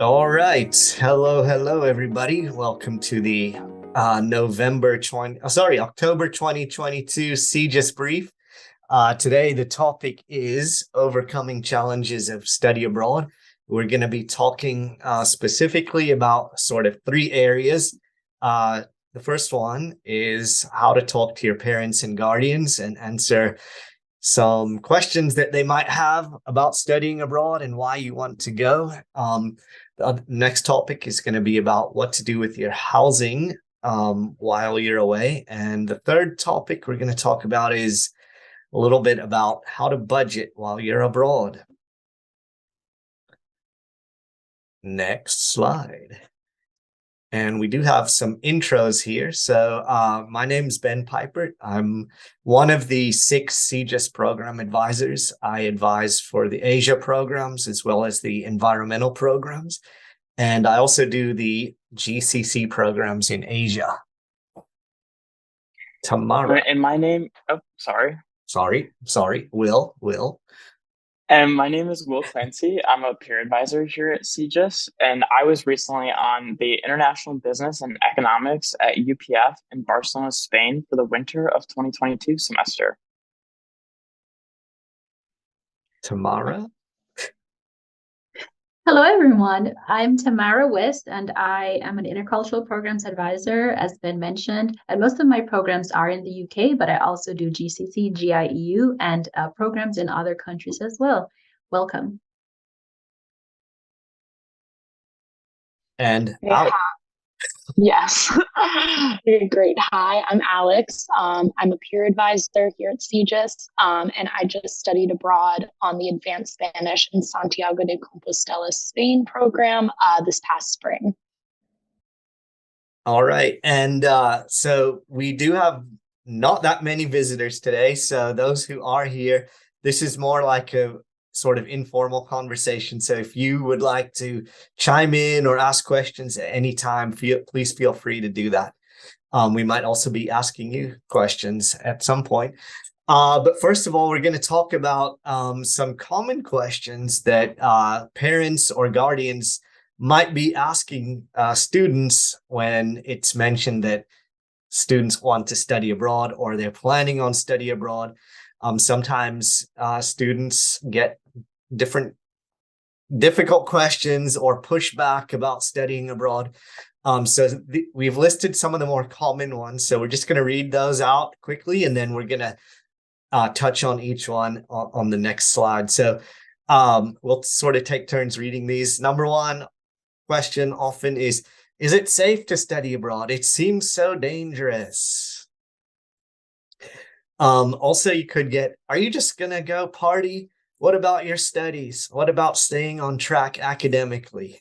All right. Hello, everybody. Welcome to the October 2022 CGIS brief. Today, the topic is overcoming challenges of study abroad. We're going to be talking specifically about sort of three areas. The first one is how to talk to your parents and guardians and answer some questions that they might have about studying abroad and why you want to go. The next topic is going to be about what to do with your housing while you're away. And the third topic we're going to talk about is a little bit about how to budget while you're abroad. Next slide. And we do have some intros here. So my name's Ben Piper. I'm one of the 6 CGIS program advisors. I advise for the Asia programs as well as the environmental programs. And I also do the GCC programs in Asia. Tamara. And my name, Will. And my name is Will Clancy. I'm a peer advisor here at CGIS, and I was recently on the International Business and Economics at UPF in Barcelona, Spain for the winter of 2022 semester. Tamara. Hello, everyone. I'm Tamara West, and I am an intercultural programs advisor, as Ben mentioned. And most of my programs are in the UK, but I also do GCC, GIEU, and programs in other countries as well. Welcome. And Alex. Yes. Great. Hi, I'm Alex. I'm a peer advisor here at CGIS, and I just studied abroad on the Advanced Spanish in Santiago de Compostela, Spain program this past spring. All right. And so we do have not that many visitors today. So those who are here, this is more like a sort of informal conversation. So if you would like to chime in or ask questions at any time, please feel free to do that. We might also be asking you questions at some point. But first of all, we're going to talk about some common questions that parents or guardians might be asking students when it's mentioned that students want to study abroad or they're planning on study abroad. Sometimes students get difficult questions or pushback about studying abroad. We've listed some of the more common ones. So we're just going to read those out quickly, and then we're going to touch on each one on the next slide. So we'll sort of take turns reading these. Number one question often is it safe to study abroad? It seems so dangerous. Also, you could get, are you just going to go party? What about your studies? What about staying on track academically?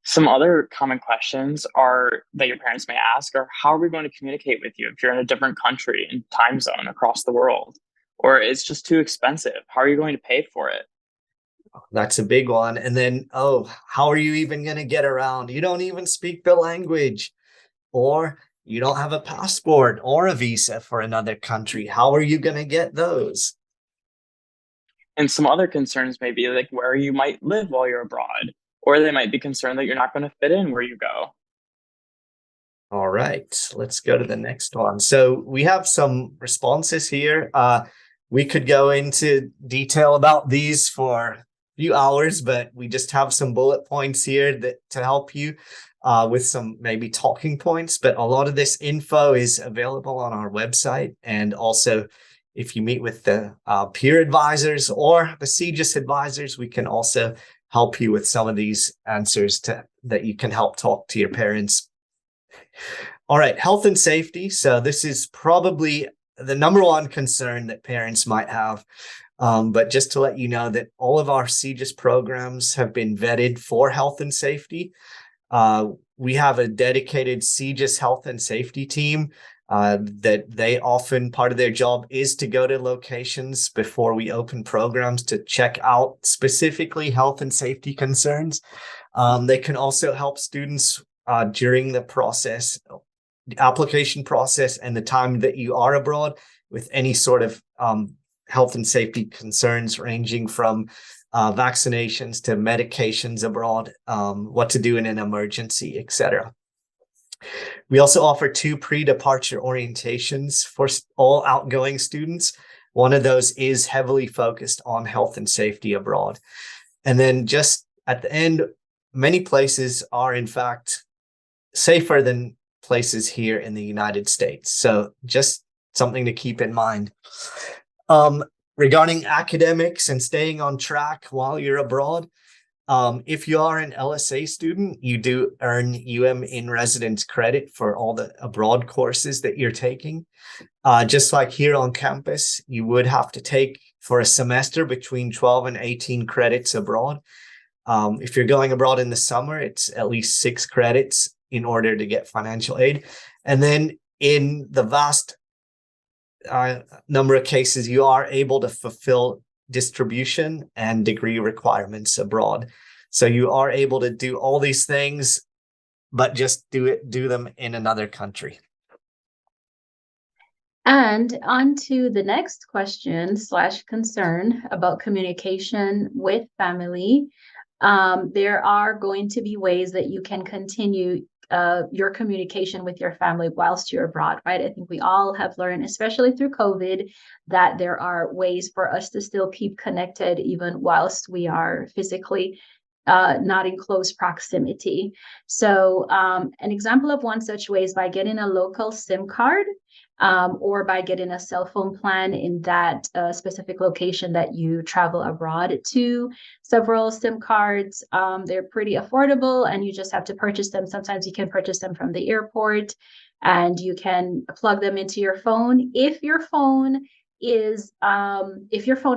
Some other common questions that your parents may ask are, how are we going to communicate with you if you're in a different country and time zone across the world? Or it's just too expensive. How are you going to pay for it? That's a big one. And then, how are you even going to get around? You don't even speak the language, or you don't have a passport or a visa for another country. How are you going to get those? And some other concerns may be like where you might live while you're abroad, or they might be concerned that you're not going to fit in where you go. All right, let's go to the next one. So we have some responses here. We could go into detail about these for a few hours, but we just have some bullet points here to help you with some maybe talking points. But a lot of this info is available on our website, and also if you meet with the peer advisors or the CGIS advisors, we can also help you with some of these answers that you can help talk to your parents. All right, health and safety. So this is probably the number one concern that parents might have. But just to let you know that all of our CGIS programs have been vetted for health and safety. We have a dedicated CGIS health and safety team that they often, part of their job is to go to locations before we open programs to check out specifically health and safety concerns. They can also help students during the process, the application process, and the time that you are abroad with any sort of health and safety concerns, ranging from vaccinations to medications abroad, what to do in an emergency, etc. We also offer 2 pre-departure orientations for all outgoing students. One of those is heavily focused on health and safety abroad. And then just at the end, many places are in fact safer than places here in the United States. So just something to keep in mind. Regarding academics and staying on track while you're abroad, if you are an LSA student, you do earn in residence credit for all the abroad courses that you're taking. Just like here on campus, you would have to take for a semester between 12 and 18 credits abroad. If you're going abroad in the summer, it's at least 6 credits in order to get financial aid. And then in the vast number of cases, you are able to fulfill distribution and degree requirements abroad. So you are able to do all these things, but just do them in another country. And on to the next question / concern about communication with family. There are going to be ways that you can continue your communication with your family whilst you're abroad, right? I think we all have learned, especially through COVID, that there are ways for us to still keep connected even whilst we are physically not in close proximity. So an example of one such way is by getting a local SIM card, or by getting a cell phone plan in that specific location that you travel abroad to. Several SIM cards, they're pretty affordable, and you just have to purchase them. Sometimes you can purchase them from the airport, and you can plug them into your phone if your phone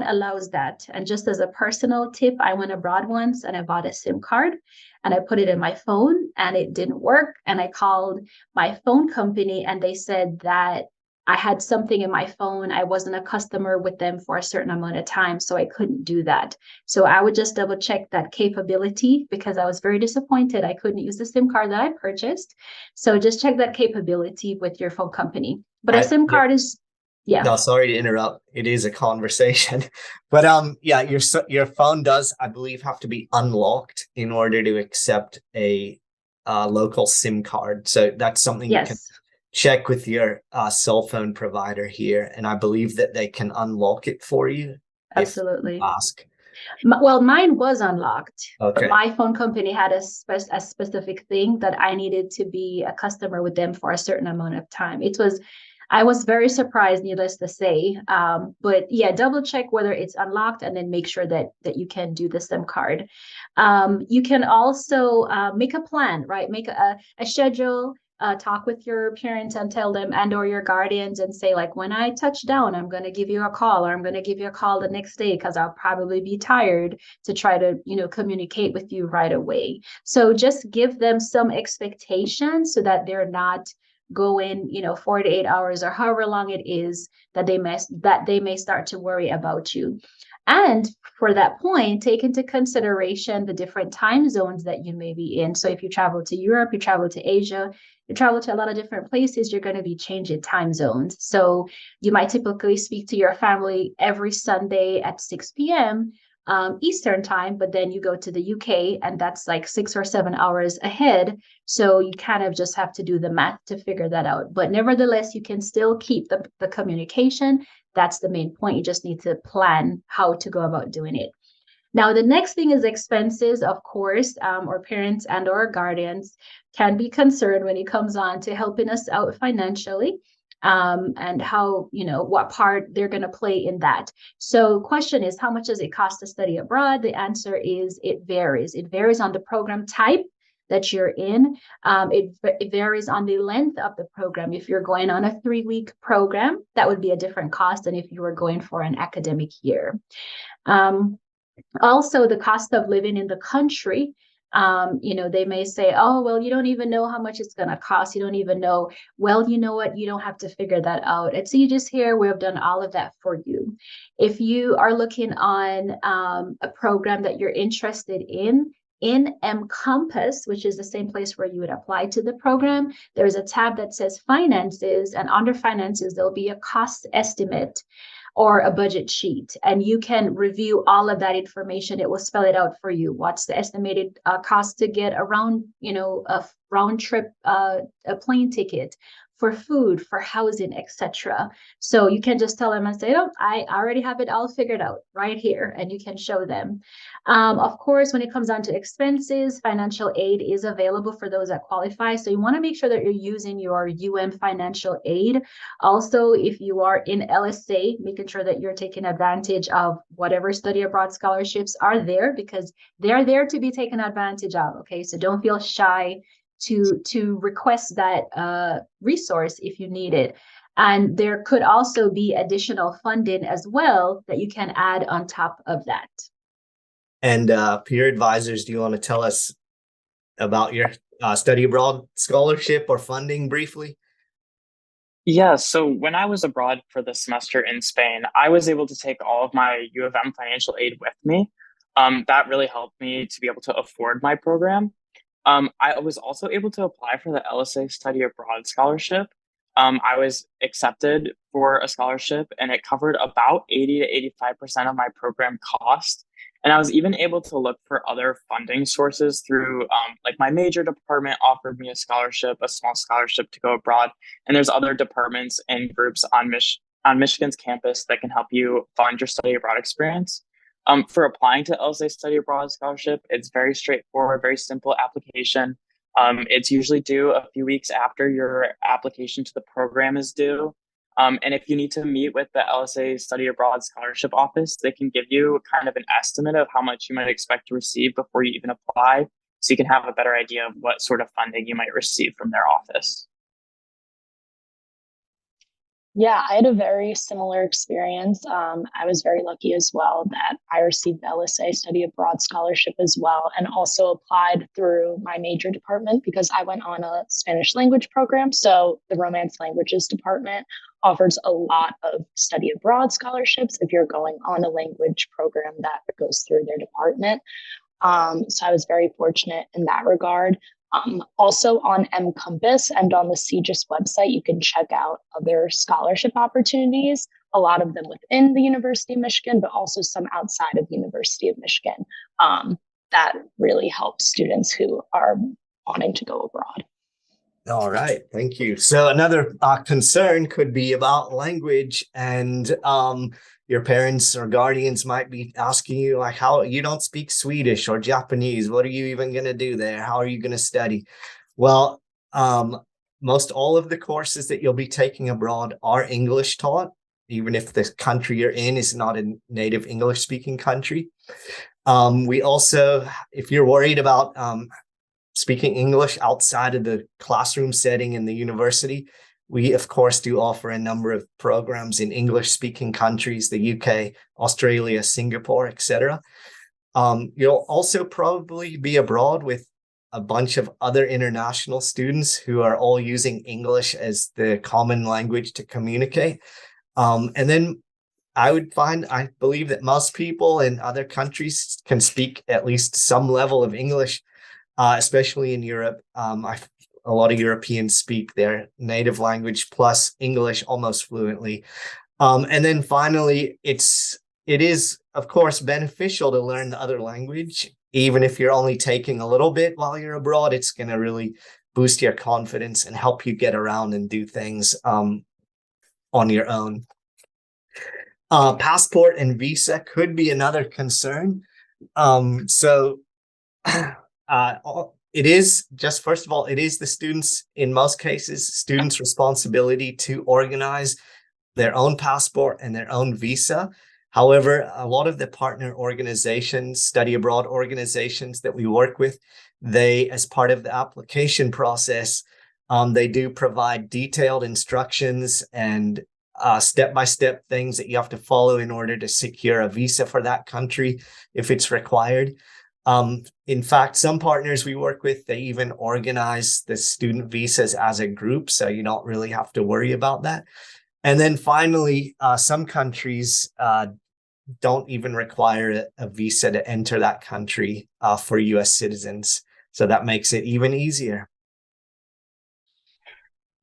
allows that. And just as a personal tip, I went abroad once and I bought a SIM card and I put it in my phone and it didn't work. And I called my phone company and they said that I had something in my phone. I wasn't a customer with them for a certain amount of time, so I couldn't do that. So I would just double check that capability, because I was very disappointed I couldn't use the SIM card that I purchased. So just check that capability with your phone company. But a SIM card is, yeah. No, sorry to interrupt. It is a conversation, but yeah, your phone does, I believe, have to be unlocked in order to accept a local SIM card. So that's something you can check with your cell phone provider here, and I believe that they can unlock it for you. Absolutely. Ask. Well, mine was unlocked. Okay. But my phone company had a specific thing that I needed to be a customer with them for a certain amount of time. I was very surprised, needless to say. But yeah, double check whether it's unlocked and then make sure that you can do the SIM card. You can also make a plan, right? Make a schedule. Talk with your parents and tell them, and or your guardians, and say, like, when I touch down, I'm going to give you a call, or I'm going to give you a call the next day because I'll probably be tired, to try to, communicate with you right away. So just give them some expectations so that they're not going 48 hours or however long it is that they may start to worry about you. And for that point, take into consideration the different time zones that you may be in. So if you travel to Europe, you travel to Asia, you travel to a lot of different places, you're going to be changing time zones. So you might typically speak to your family every Sunday at 6 p.m. Eastern time, but then you go to the UK and that's like 6 or 7 hours ahead. So you kind of just have to do the math to figure that out. But nevertheless, you can still keep the communication. That's the main point. You just need to plan how to go about doing it. Now, the next thing is expenses, of course, or parents and or guardians can be concerned when it comes on to helping us out financially. And how, what part they're going to play in that. So question is, how much does it cost to study abroad? The answer is it varies. It varies on the program type that you're in. It varies on the length of the program. If you're going on a 3-week program, that would be a different cost than if you were going for an academic year. Also, the cost of living in the country. They may say, oh, well, you don't even know how much it's going to cost. You don't even know. Well, you know what? You don't have to figure that out. At CGIS here, we have done all of that for you. If you are looking on a program that you're interested in Compass, which is the same place where you would apply to the program, there's a tab that says finances, and under finances, there'll be a cost estimate. or a budget sheet, and you can review all of that information. It will spell it out for you. What's the estimated cost to get around, a round trip, a plane ticket, for food, for housing, etc. So you can just tell them and say, oh, I already have it all figured out right here, and you can show them. Of course, when it comes down to expenses, financial aid is available for those that qualify. So you want to make sure that you're using your financial aid. Also, if you are in LSA, making sure that you're taking advantage of whatever study abroad scholarships are there, because they're there to be taken advantage of. Okay, so don't feel shy to request that resource if you need it. And there could also be additional funding as well that you can add on top of that. And peer advisors, do you want to tell us about your study abroad scholarship or funding briefly? Yeah, so when I was abroad for the semester in Spain, I was able to take all of my U of M financial aid with me. That really helped me to be able to afford my program. I was also able to apply for the LSA Study Abroad scholarship. I was accepted for a scholarship, and it covered about 80 to 85% of my program cost. And I was even able to look for other funding sources through, like my major department offered me a scholarship, a small scholarship to go abroad. And there's other departments and groups on Michigan's campus that can help you fund your study abroad experience. For applying to LSA Study Abroad Scholarship, it's very straightforward, very simple application. It's usually due a few weeks after your application to the program is due. And if you need to meet with the LSA Study Abroad Scholarship Office, they can give you kind of an estimate of how much you might expect to receive before you even apply, so you can have a better idea of what sort of funding you might receive from their office. Yeah, I had a very similar experience. I was very lucky as well that I received the LSA Study Abroad Scholarship as well, and also applied through my major department because I went on a Spanish language program. So the Romance Languages department offers a lot of study abroad scholarships if you're going on a language program that goes through their department. So I was very fortunate in that regard. Also on mCompass and on the CGIS website, you can check out other scholarship opportunities, a lot of them within the University of Michigan, but also some outside of the University of Michigan, that really helps students who are wanting to go abroad. All right, thank you. So another concern could be about language, and your parents or guardians might be asking you, like, how you don't speak Swedish or Japanese. What are you even going to do there? How are you going to study? Well, most all of the courses that you'll be taking abroad are English taught, even if the country you're in is not a native English speaking country. We also, if you're worried about speaking English outside of the classroom setting in the university, we, of course, do offer a number of programs in English-speaking countries, the UK, Australia, Singapore, etc. You'll also probably be abroad with a bunch of other international students who are all using English as the common language to communicate. And then I believe that most people in other countries can speak at least some level of English, especially in Europe. A lot of Europeans speak their native language plus English almost fluently. And then finally, it is, of course, beneficial to learn the other language. Even if you're only taking a little bit while you're abroad, it's going to really boost your confidence and help you get around and do things on your own. Passport and visa could be another concern. It is just, first of all, it is the students, in most cases, students' responsibility to organize their own passport and their own visa. However, a lot of the partner organizations, study abroad organizations that we work with, they, as part of the application process, they do provide detailed instructions and step-by-step things that you have to follow in order to secure a visa for that country if it's required. In fact, some partners we work with, they even organize the student visas as a group, so you don't really have to worry about that. And then finally, some countries don't even require a visa to enter that country for US citizens. So that makes it even easier.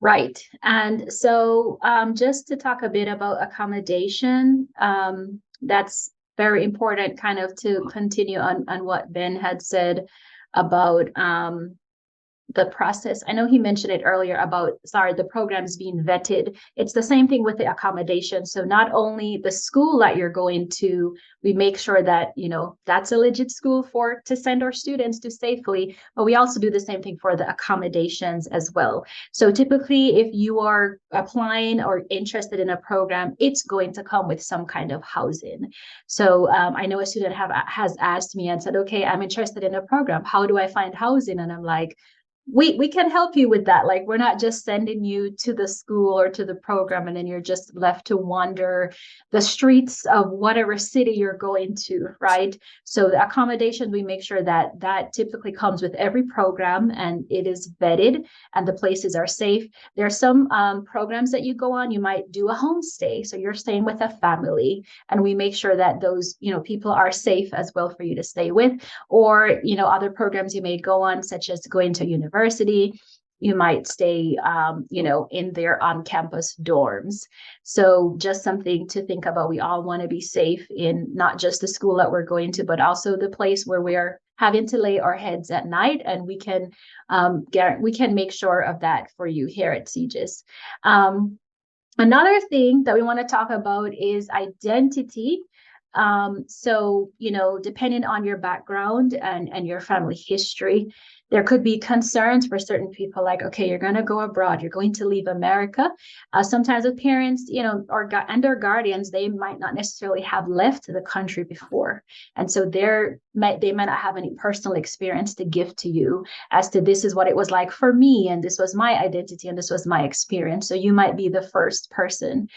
Right. And so just to talk a bit about accommodation, that's very important kind of to continue on what Ben had said about the process. I know he mentioned it earlier about, the programs being vetted. It's the same thing with the accommodation. So not only the school that you're going to, we make sure that, that's a legit school to send our students to safely, but we also do the same thing for the accommodations as well. So typically, if you are applying or interested in a program, it's going to come with some kind of housing. So I know a student has asked me and said, okay, I'm interested in a program. How do I find housing? And I'm like, we can help you with that. Like, we're not just sending you to the school or to the program and then you're just left to wander the streets of whatever city you're going to, right? So the accommodation, we make sure that that typically comes with every program and it is vetted and the places are safe. There are some programs that you go on, you might do a homestay, so you're staying with a family, and we make sure that those people are safe as well for you to stay with. Or other programs you may go on, such as going to university, you might stay in their on-campus dorms. So just something to think about. We all want to be safe in not just the school that we're going to, but also the place where we're having to lay our heads at night, and we can make sure of that for you here at CGIS. Another thing that we want to talk about is identity. So, depending on your background and your family history, there could be concerns for certain people, like, okay, you're going to go abroad, you're going to leave America. Sometimes with parents, or their guardians, they might not necessarily have left the country before. And so they might not have any personal experience to give to you as to, this is what it was like for me, and this was my identity, and this was my experience. So you might be the first person.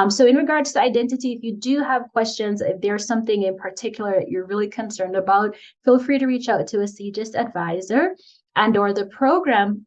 So in regards to identity, if you do have questions, if there's something in particular that you're really concerned about, feel free to reach out to a CGIS advisor or the program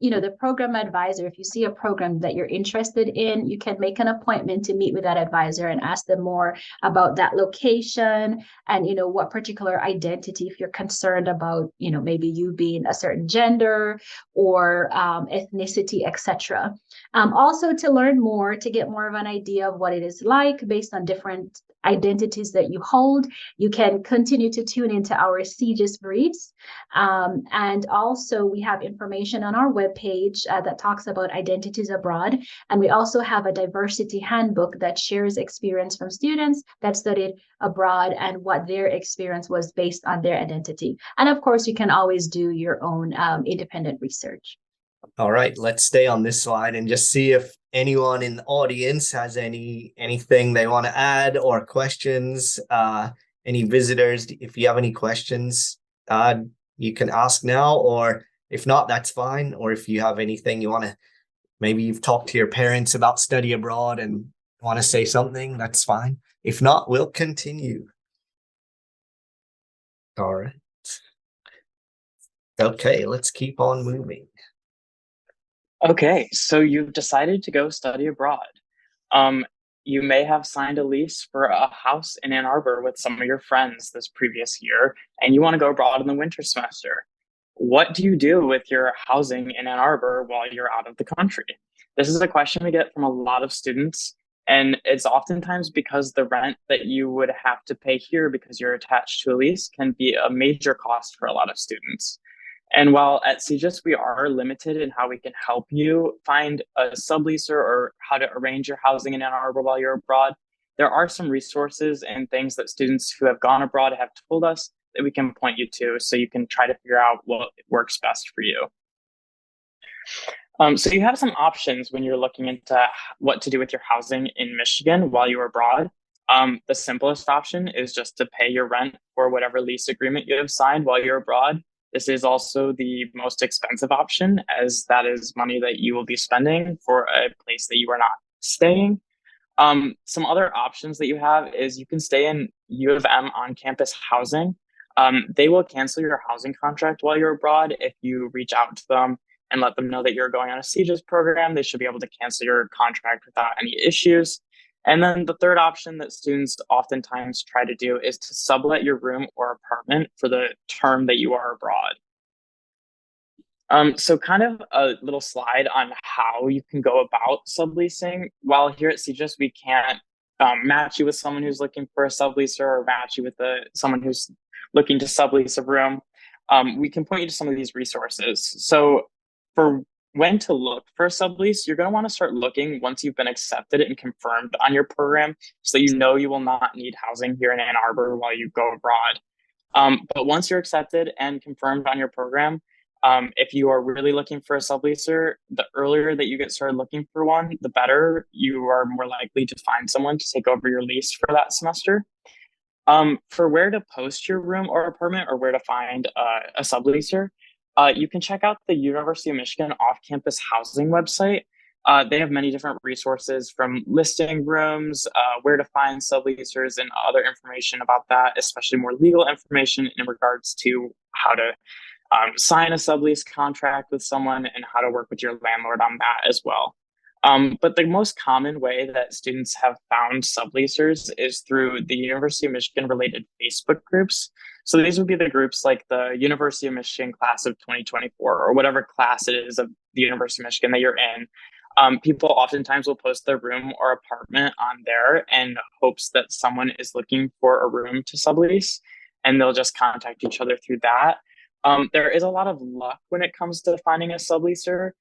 advisor. If you see a program that you're interested in, you can make an appointment to meet with that advisor and ask them more about that location and, what particular identity, if you're concerned about, maybe you being a certain gender or ethnicity, etc. Also, to learn more, to get more of an idea of what it is like based on different identities that you hold, you can continue to tune into our CGIS briefs. And also, we have information on our webpage that talks about identities abroad. And we also have a diversity handbook that shares experience from students that studied abroad and what their experience was based on their identity. And of course, you can always do your own independent research. All right, let's stay on this slide and just see if anyone in the audience has anything they want to add or questions. Any visitors, if you have any questions, you can ask now, or if not, that's fine. Or if you have anything you want to, maybe you've talked to your parents about study abroad and want to say something, that's fine. If not, we'll continue. All right. Okay, let's keep on moving. Okay, so you've decided to go study abroad. You may have signed a lease for a house in Ann Arbor with some of your friends this previous year, and you want to go abroad in the winter semester. What do you do with your housing in Ann Arbor while you're out of the country? This is a question we get from a lot of students, and it's oftentimes because the rent that you would have to pay here because you're attached to a lease can be a major cost for a lot of students. And while at CGIS, we are limited in how we can help you find a subleaser or how to arrange your housing in Ann Arbor while you're abroad, there are some resources and things that students who have gone abroad have told us that we can point you to, so you can try to figure out what works best for you. So you have some options when you're looking into what to do with your housing in Michigan while you're abroad. The simplest option is just to pay your rent for whatever lease agreement you have signed while you're abroad. This is also the most expensive option, as that is money that you will be spending for a place that you are not staying. Some other options that you have is you can stay in U of M on-campus housing. They will cancel your housing contract while you're abroad. If you reach out to them and let them know that you're going on a CGIS program, they should be able to cancel your contract without any issues. And then the third option that students oftentimes try to do is to sublet your room or apartment for the term that you are abroad. So kind of a little slide on how you can go about subleasing. While here at CGIS, we can't match you with someone who's looking for a subleaser or match you with someone who's looking to sublease a room. We can point you to some of these resources. So for when to look for a sublease, you're going to want to start looking once you've been accepted and confirmed on your program, so you know you will not need housing here in Ann Arbor while you go abroad. But once you're accepted and confirmed on your program, if you are really looking for a subleaser, the earlier that you get started looking for one, the better. You are more likely to find someone to take over your lease for that semester. For where to post your room or apartment, or where to find a subleaser, you can check out the University of Michigan off-campus housing website. They have many different resources, from listing rooms, where to find subleasers, and other information about that, especially more legal information in regards to how to sign a sublease contract with someone and how to work with your landlord on that as well. But the most common way that students have found subleasers is through the University of Michigan related Facebook groups. So these would be the groups like the University of Michigan class of 2024, or whatever class it is of the University of Michigan that you're in. People oftentimes will post their room or apartment on there in hopes that someone is looking for a room to sublease, and they'll just contact each other through that. There is a lot of luck when it comes to finding a subleaser.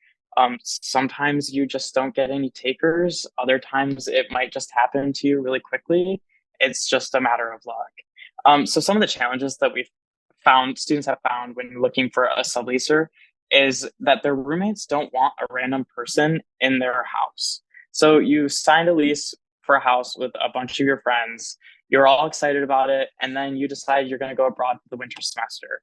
Sometimes you just don't get any takers. Other times it might just happen to you really quickly. It's just a matter of luck. So some of the challenges that students have found when looking for a subleaser is that their roommates don't want a random person in their house. So you signed a lease for a house with a bunch of your friends. You're all excited about it, and then you decide you're going to go abroad for the winter semester.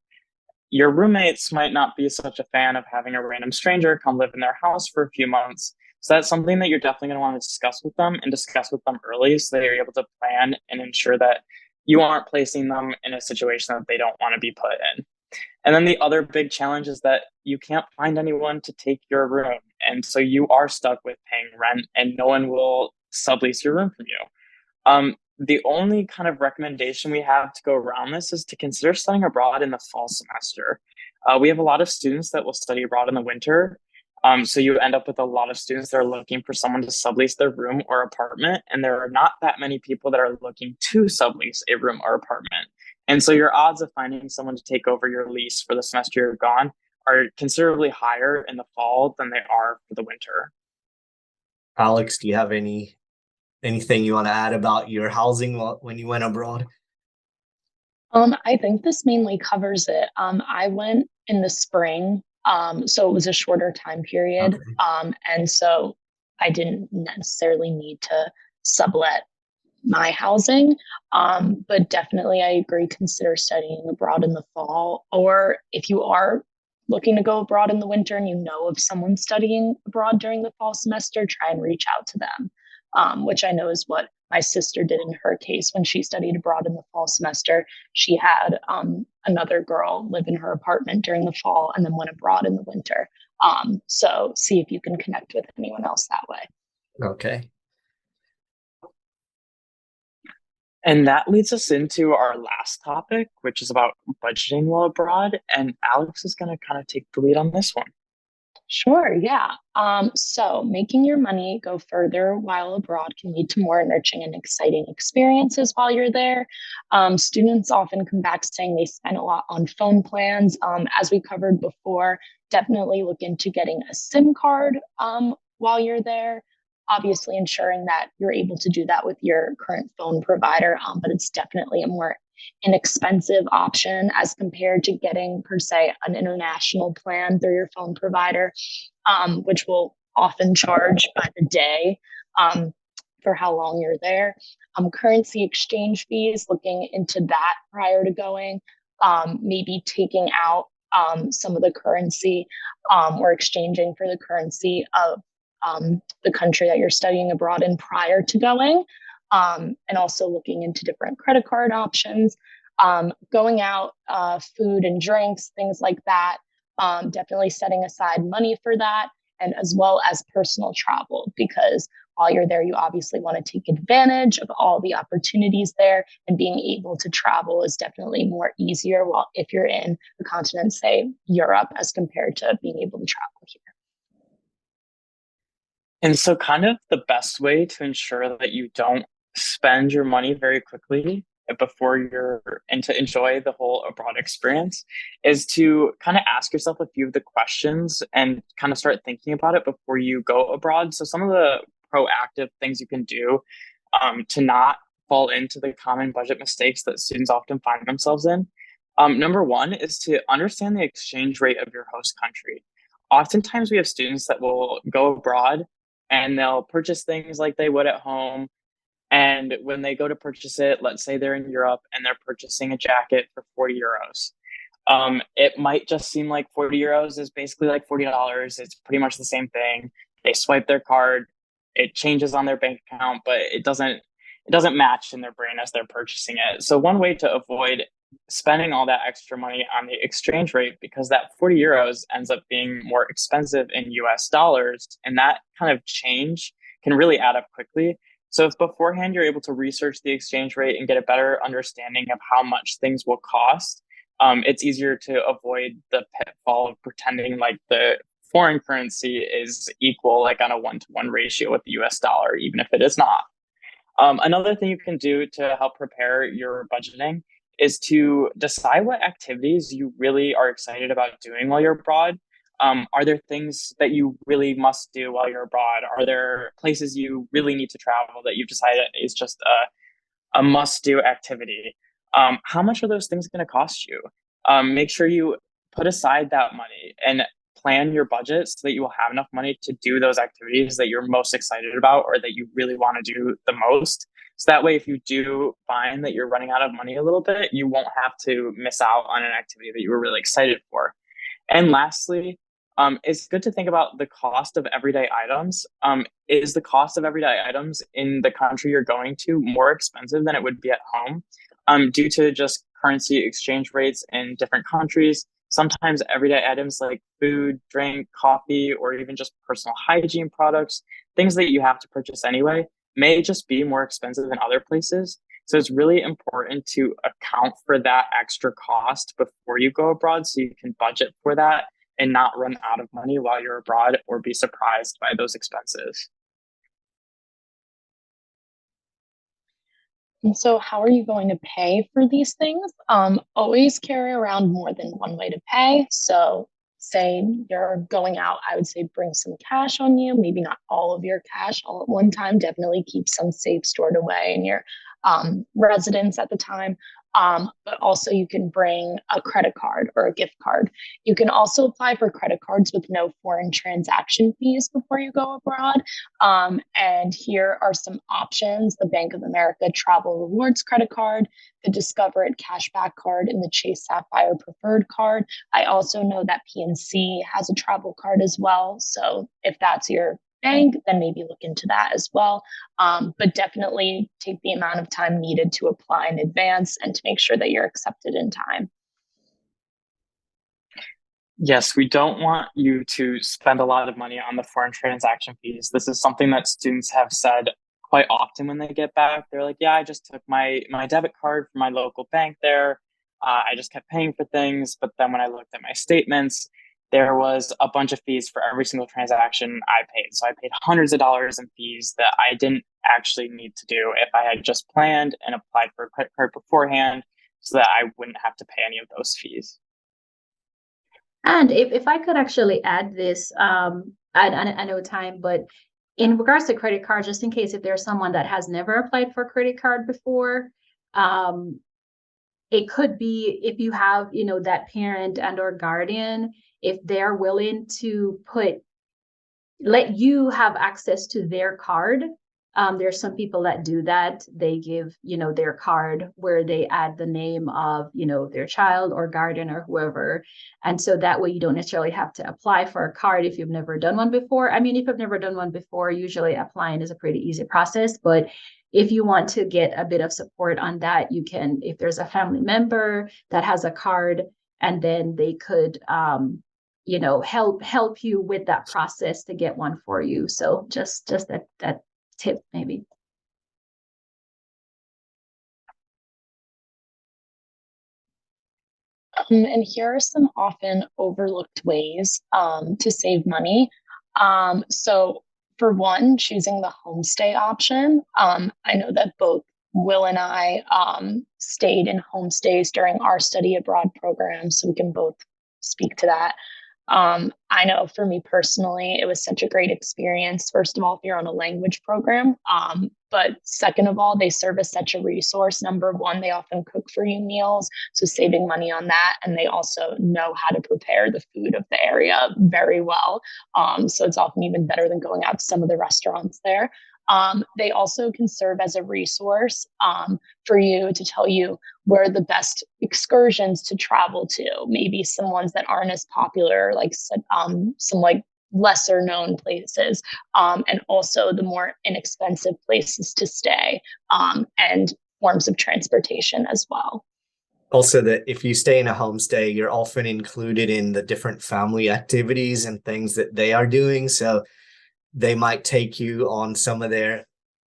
Your roommates might not be such a fan of having a random stranger come live in their house for a few months. So that's something that you're definitely going to want to discuss with them, and discuss with them early, so that you're able to plan and ensure that you aren't placing them in a situation that they don't want to be put in. And then the other big challenge is that you can't find anyone to take your room. And so you are stuck with paying rent, and no one will sublease your room from you. The only kind of recommendation we have to go around this is to consider studying abroad in the fall semester. We have a lot of students that will study abroad in the winter. So you end up with a lot of students that are looking for someone to sublease their room or apartment, and there are not that many people that are looking to sublease a room or apartment. And so your odds of finding someone to take over your lease for the semester you're gone are considerably higher in the fall than they are for the winter. Alex, do you have anything you want to add about your housing when you went abroad? I think this mainly covers it. I went in the spring, so it was a shorter time period. Okay. And so I didn't necessarily need to sublet my housing. But definitely I agree, consider studying abroad in the fall. Or if you are looking to go abroad in the winter and you know of someone studying abroad during the fall semester, try and reach out to them, which I know is what my sister did in her case when she studied abroad in the fall semester. She had another girl live in her apartment during the fall and then went abroad in the winter. So see if you can connect with anyone else that way. Okay. And that leads us into our last topic, which is about budgeting while abroad. And Alex is going to kind of take the lead on this one. Sure, yeah. So making your money go further while abroad can lead to more enriching and exciting experiences while you're there. Students often come back saying they spend a lot on phone plans. As we covered before, definitely look into getting a SIM card while you're there. Obviously ensuring that you're able to do that with your current phone provider, but it's definitely a more inexpensive option as compared to getting, per se, an international plan through your phone provider, which will often charge by the day for how long you're there. Currency exchange fees, looking into that prior to going, maybe taking out some of the currency or exchanging for the currency of the country that you're studying abroad in prior to going, and also looking into different credit card options, going out, food and drinks, things like that, definitely setting aside money for that, and as well as personal travel, because while you're there, you obviously want to take advantage of all the opportunities there, and being able to travel is definitely more easier while if you're in the continent, say Europe, as compared to being able to travel here. And so kind of the best way to ensure that you don't spend your money very quickly before you're and to enjoy the whole abroad experience is to kind of ask yourself a few of the questions and kind of start thinking about it before you go abroad. So some of the proactive things you can do to not fall into the common budget mistakes that students often find themselves in. Number one is to understand the exchange rate of your host country. Oftentimes we have students that will go abroad and they'll purchase things like they would at home. And when they go to purchase it, let's say they're in Europe and they're purchasing a jacket for 40 euros. It might just seem like 40 euros is basically like $40. It's pretty much the same thing. They swipe their card, it changes on their bank account, but it doesn't match in their brain as they're purchasing it. So one way to avoid spending all that extra money on the exchange rate, because that 40 euros ends up being more expensive in US dollars, and that kind of change can really add up quickly. So if beforehand you're able to research the exchange rate and get a better understanding of how much things will cost, it's easier to avoid the pitfall of pretending like the foreign currency is equal, like on a 1-to-1 ratio with the US dollar, even if it is not. Another thing you can do to help prepare your budgeting is to decide what activities you really are excited about doing while you're abroad. Are there things that you really must do while you're abroad? Are there places you really need to travel that you've decided is just a must-do activity? How much are those things going to cost you? Make sure you put aside that money and plan your budget so that you will have enough money to do those activities that you're most excited about or that you really want to do the most. So that way, if you do find that you're running out of money a little bit, you won't have to miss out on an activity that you were really excited for. And lastly, it's good to think about the cost of everyday items. Is the cost of everyday items in the country you're going to more expensive than it would be at home? Due to just currency exchange rates in different countries, sometimes everyday items like food, drink, coffee, or even just personal hygiene products, things that you have to purchase anyway, may just be more expensive than other places. So it's really important to account for that extra cost before you go abroad so you can budget for that and not run out of money while you're abroad or be surprised by those expenses. And so how are you going to pay for these things? Always carry around more than one way to pay. So say you're going out, I would say bring some cash on you, maybe not all of your cash all at one time. Definitely keep some safe stored away in your residence at the time. But also you can bring a credit card or a gift card. You can also apply for credit cards with no foreign transaction fees before you go abroad. And here are some options: the Bank of America Travel Rewards Credit Card, the Discover It Cashback Card, and the Chase Sapphire Preferred Card. I also know that PNC has a travel card as well. So if that's your bank, then maybe look into that as well. But definitely take the amount of time needed to apply in advance and to make sure that you're accepted in time. Yes, we don't want you to spend a lot of money on the foreign transaction fees. This is something that students have said quite often when they get back. They're like, yeah, I just took my debit card from my local bank there. I just kept paying for things. But then when I looked at my statements, there was a bunch of fees for every single transaction I paid. So I paid hundreds of dollars in fees that I didn't actually need to do if I had just planned and applied for a credit card beforehand so that I wouldn't have to pay any of those fees. And if I could actually add this, I know time, but in regards to credit cards, just in case if there's someone that has never applied for a credit card before, it could be if you have, that parent and or guardian, if they're willing to let you have access to their card. There's some people that do that. They give, their card where they add the name of, their child or guardian or whoever. And so that way you don't necessarily have to apply for a card if you've never done one before. I mean, if you've never done one before, usually applying is a pretty easy process. But if you want to get a bit of support on that, you can, if there's a family member that has a card, and then they could, help you with that process to get one for you. So just that tip maybe? And here are some often overlooked ways to save money. So, for one, choosing the homestay option. I know that both Will and I stayed in homestays during our study abroad program, so we can both speak to that. I know for me personally, it was such a great experience. First of all, if you're on a language program, but second of all, they serve as such a resource. Number one, they often cook for you meals, so saving money on that, and they also know how to prepare the food of the area very well. So it's often even better than going out to some of the restaurants there. They also can serve as a resource for you to tell you where the best excursions to travel to, maybe some ones that aren't as popular, like some like lesser known places, and also the more inexpensive places to stay, and forms of transportation as well. Also, that if you stay in a homestay, you're often included in the different family activities and things that they are doing. So they might take you on some of their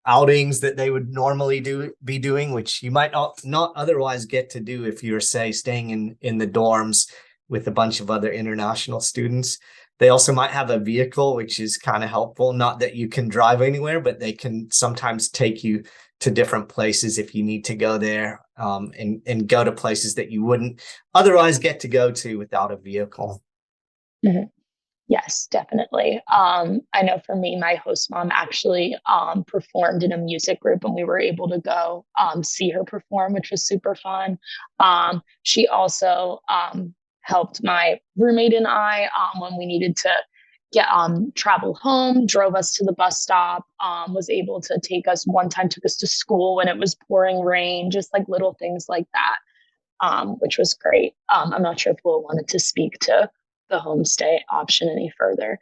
outings that they would normally be doing, which you might not otherwise get to do if you're, say, staying in the dorms with a bunch of other international students. They also might have a vehicle, which is kind of helpful. Not that you can drive anywhere, but they can sometimes take you to different places if you need to go there, and go to places that you wouldn't otherwise get to go to without a vehicle. Mm-hmm. Yes, definitely. I know for me, my host mom actually performed in a music group, and we were able to go see her perform, which was super fun. She also helped my roommate and I when we needed to get travel home, drove us to the bus stop, was able to take us one time, took us to school when it was pouring rain, just like little things like that, which was great. I'm not sure if Will wanted to speak to the homestay option any further.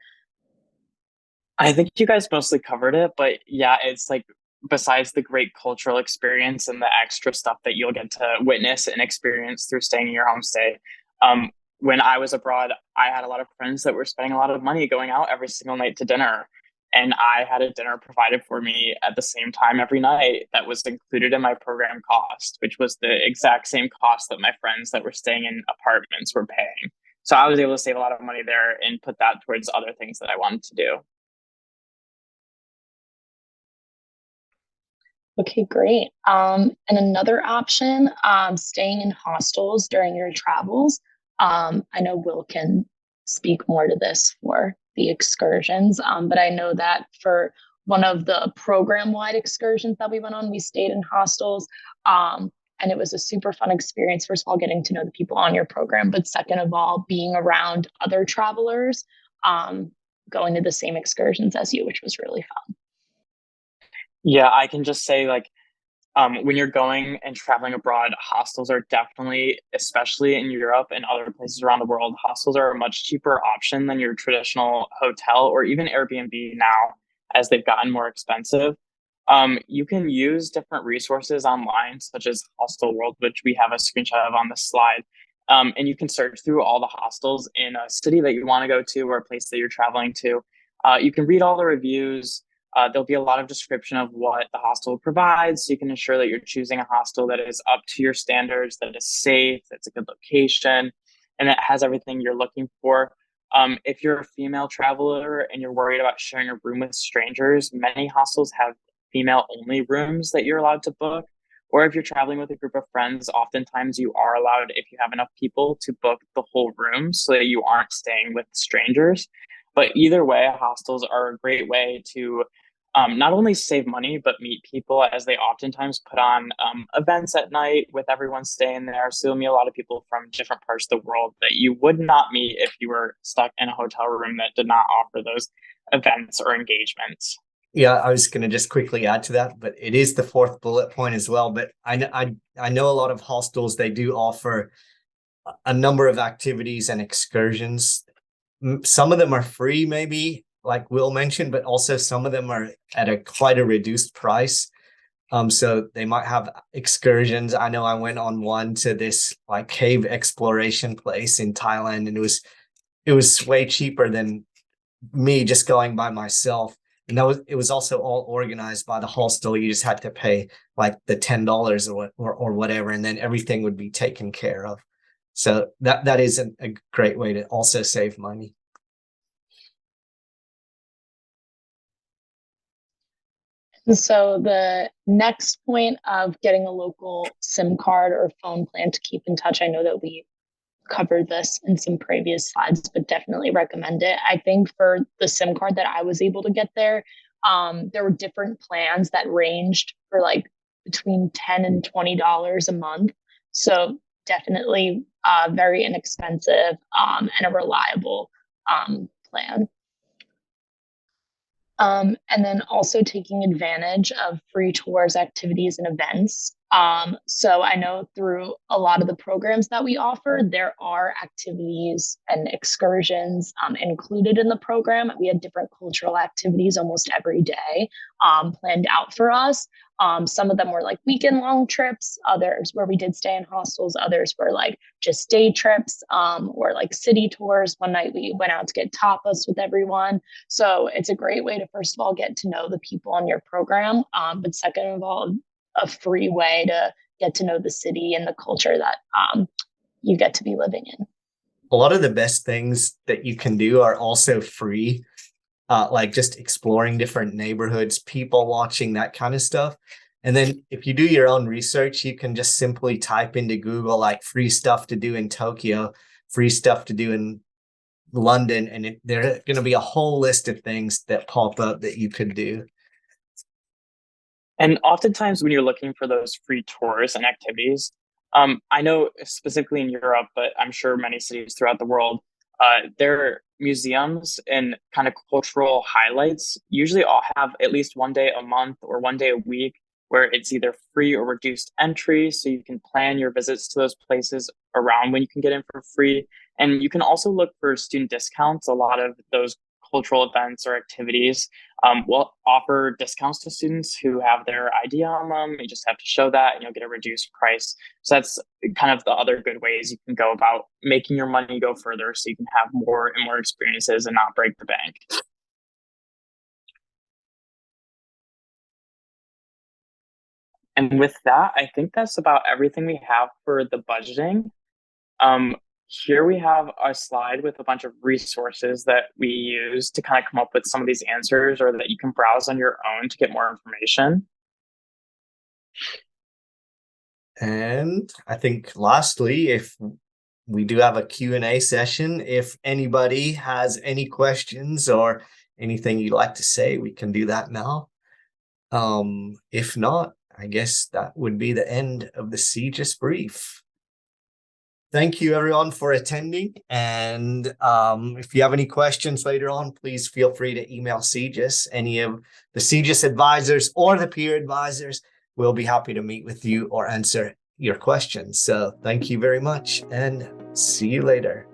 I think you guys mostly covered it, but yeah, it's like besides the great cultural experience and the extra stuff that you'll get to witness and experience through staying in your homestay. When I was abroad, I had a lot of friends that were spending a lot of money going out every single night to dinner. And I had a dinner provided for me at the same time every night that was included in my program cost, which was the exact same cost that my friends that were staying in apartments were paying. So I was able to save a lot of money there and put that towards other things that I wanted to do. Okay, great. And another option, staying in hostels during your travels. I know Will can speak more to this for the excursions, but I know that for one of the program-wide excursions that we went on, we stayed in hostels. And it was a super fun experience. First of all, getting to know the people on your program, but second of all, being around other travelers, going to the same excursions as you, which was really fun. Yeah, I can just say like when you're going and traveling abroad, hostels are definitely, especially in Europe and other places around the world, hostels are a much cheaper option than your traditional hotel or even Airbnb now, as they've gotten more expensive. You can use different resources online, such as Hostel World, which we have a screenshot of on the slide. And you can search through all the hostels in a city that you want to go to or a place that you're traveling to. You can read all the reviews. There'll be a lot of description of what the hostel provides, so you can ensure that you're choosing a hostel that is up to your standards, that is safe, that's a good location, and that has everything you're looking for. If you're a female traveler and you're worried about sharing a room with strangers, many hostels have female-only rooms that you're allowed to book. Or if you're traveling with a group of friends, oftentimes you are allowed, if you have enough people, to book the whole room so that you aren't staying with strangers. But either way, hostels are a great way to not only save money, but meet people, as they oftentimes put on events at night with everyone staying there. So you'll meet a lot of people from different parts of the world that you would not meet if you were stuck in a hotel room that did not offer those events or engagements. Yeah, I was going to just quickly add to that, but it is the fourth bullet point as well. But I know a lot of hostels, they do offer a number of activities and excursions. Some of them are free, maybe, like Will mentioned, but also some of them are at quite a reduced price. So they might have excursions. I know I went on one to this like cave exploration place in Thailand, and it was way cheaper than me just going by myself. And it was also all organized by the hostel. You just had to pay like the $10 or whatever, and then everything would be taken care of. So that is a great way to also save money. And so the next point of getting a local SIM card or phone plan to keep in touch, I know that we covered this in some previous slides, but definitely recommend it. I think for the SIM card that I was able to get there were different plans that ranged for like between $10 and $20 a month. So definitely very inexpensive and a reliable plan. And then also taking advantage of free tours, activities, and events. So I know through a lot of the programs that we offer, there are activities and excursions included in the program. We had different cultural activities almost every day planned out for us. Some of them were like weekend long trips, others where we did stay in hostels, others were like just day trips or like city tours. One night we went out to get tapas with everyone. So it's a great way to, first of all, get to know the people on your program, but second of all, a free way to get to know the city and the culture that you get to be living in. A lot of the best things that you can do are also free, like just exploring different neighborhoods, people watching, that kind of stuff. And then if you do your own research, you can just simply type into Google like free stuff to do in Tokyo, free stuff to do in London, and there's going to be a whole list of things that pop up that you could do. And oftentimes when you're looking for those free tours and activities, I know specifically in Europe, but I'm sure many cities throughout the world, their museums and kind of cultural highlights usually all have at least one day a month or one day a week where it's either free or reduced entry. So you can plan your visits to those places around when you can get in for free. And you can also look for student discounts. A lot of those cultural events or activities will offer discounts to students who have their ID on them. You just have to show that and you'll get a reduced price. So that's kind of the other good ways you can go about making your money go further so you can have more and more experiences and not break the bank. And with that, I think that's about everything we have for the budgeting. Here we have a slide with a bunch of resources that we use to kind of come up with some of these answers, or that you can browse on your own to get more information. And I think lastly, if we do have a Q&A session, if anybody has any questions or anything you'd like to say, we can do that now. If not, I guess that would be the end of the CGIS brief. Thank you everyone for attending. And if you have any questions later on, please feel free to email CGIS. Any of the CGIS advisors or the peer advisors will be happy to meet with you or answer your questions. So thank you very much and see you later.